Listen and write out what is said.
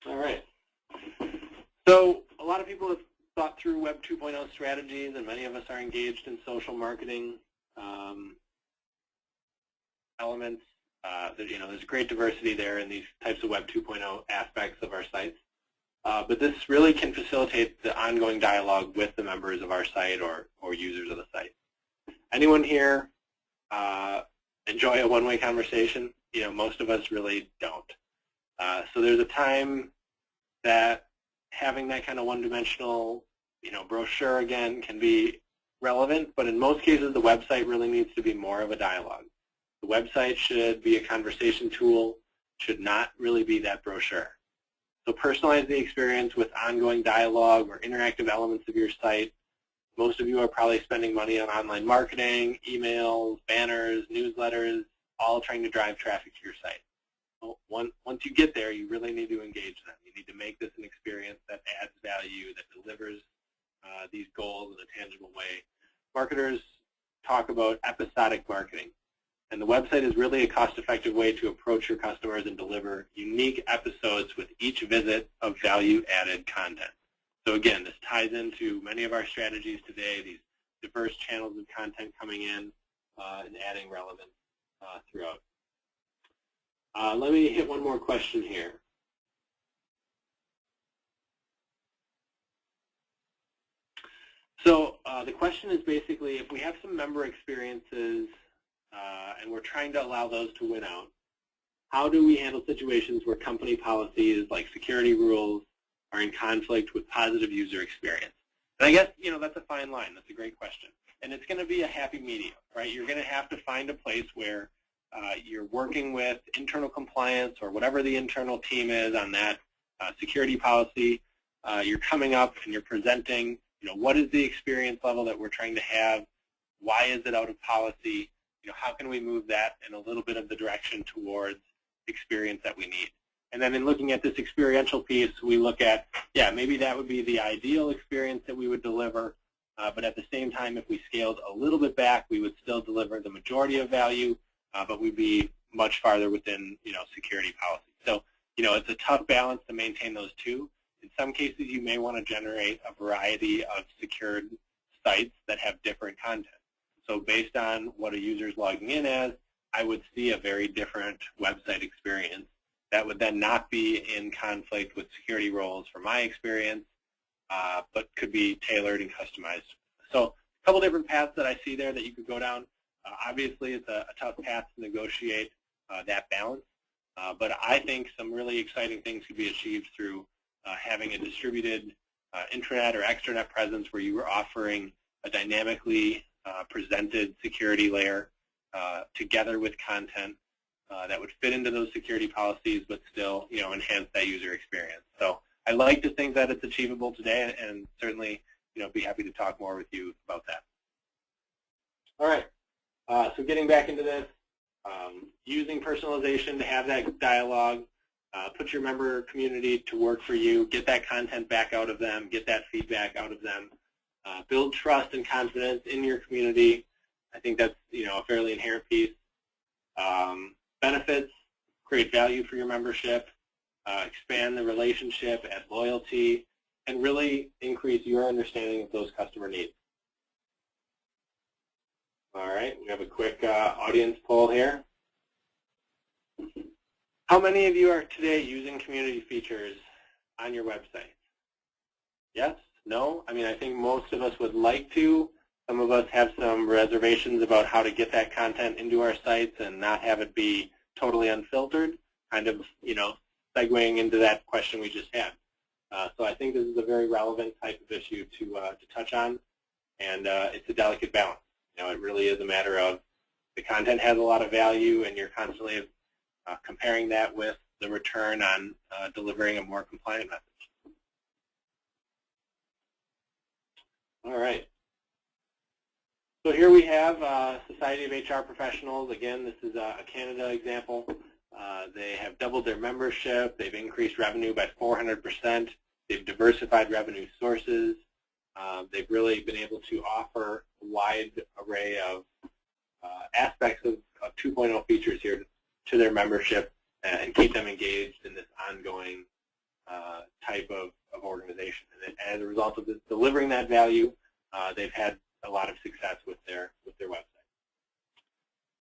All right. So a lot of people have thought through Web 2.0 strategies, and many of us are engaged in social marketing elements. There's great diversity there in these types of Web 2.0 aspects of our sites. But this really can facilitate the ongoing dialogue with the members of our site or users of the site. Anyone here enjoy a one-way conversation? Most of us really don't. So there's a time that having that kind of one-dimensional, brochure again can be relevant, but in most cases the website really needs to be more of a dialogue. The website should be a conversation tool, should not really be that brochure. So personalize the experience with ongoing dialogue or interactive elements of your site. Most of you are probably spending money on online marketing, emails, banners, newsletters, all trying to drive traffic to your site. Once you get there, you really need to engage them. You need to make this an experience that adds value, that delivers these goals in a tangible way. Marketers talk about episodic marketing, and the website is really a cost-effective way to approach your customers and deliver unique episodes with each visit of value-added content. So again, this ties into many of our strategies today, these diverse channels of content coming in and adding relevance throughout. Let me hit one more question here. So the question is basically, if we have some member experiences and we're trying to allow those to win out, how do we handle situations where company policies like security rules are in conflict with positive user experience? And I guess, that's a fine line. That's a great question. And it's going to be a happy medium, right? You're going to have to find a place where you're working with internal compliance or whatever the internal team is on that security policy. You're coming up and you're presenting, what is the experience level that we're trying to have? Why is it out of policy? How can we move that in a little bit of the direction towards experience that we need? And then in looking at this experiential piece, we look at, maybe that would be the ideal experience that we would deliver, but at the same time, if we scaled a little bit back, we would still deliver the majority of value, but we'd be much farther within, security policy. So, it's a tough balance to maintain those two. In some cases, you may want to generate a variety of secured sites that have different content. So based on what a user is logging in as, I would see a very different website experience that would then not be in conflict with security roles from my experience, but could be tailored and customized. So a couple different paths that I see there that you could go down. Obviously, it's a tough path to negotiate that balance, but I think some really exciting things could be achieved through having a distributed intranet or extranet presence where you were offering a dynamically presented security layer together with content that would fit into those security policies, but still, enhance that user experience. So I like to think that it's achievable today, and certainly, be happy to talk more with you about that. All right. So getting back into this, using personalization to have that dialogue, put your member community to work for you, get that content back out of them, get that feedback out of them, build trust and confidence in your community. I think that's a fairly inherent piece. Benefits, create value for your membership, expand the relationship, add loyalty, and really increase your understanding of those customer needs. All right, we have a quick audience poll here. How many of you are today using community features on your website? Yes? No? I mean, I think most of us would like to. Some of us have some reservations about how to get that content into our sites and not have it be totally unfiltered, kind of, segueing into that question we just had. So I think this is a very relevant type of issue to touch on, and it's a delicate balance. It really is a matter of the content has a lot of value, and you're constantly comparing that with the return on delivering a more compliant message. All right. So here we have Society of HR Professionals. Again, this is a Canada example. They have doubled their membership. They've increased revenue by 400%. They've diversified revenue sources. They've really been able to offer a wide array of aspects of 2.0 features here to their membership and keep them engaged in this ongoing type of organization. And as a result of delivering that value, they've had a lot of success